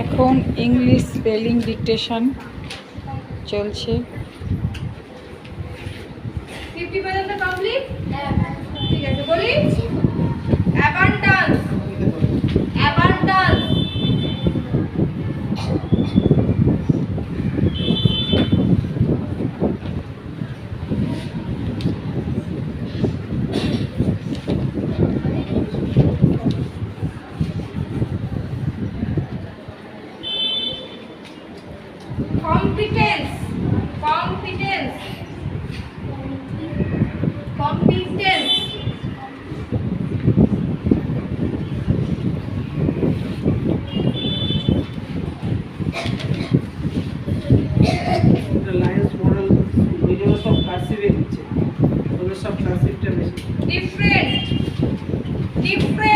এখন English spelling dictation চলছে। 50 পর্যন্ত কমপ্লিট। ঠিক আছে, বলি abundance, abundance, competence, competence, competence, lines model video সব কার্সিভে দিচ্ছে, ওদের সব কার্সিভটা বেশি। Different, different,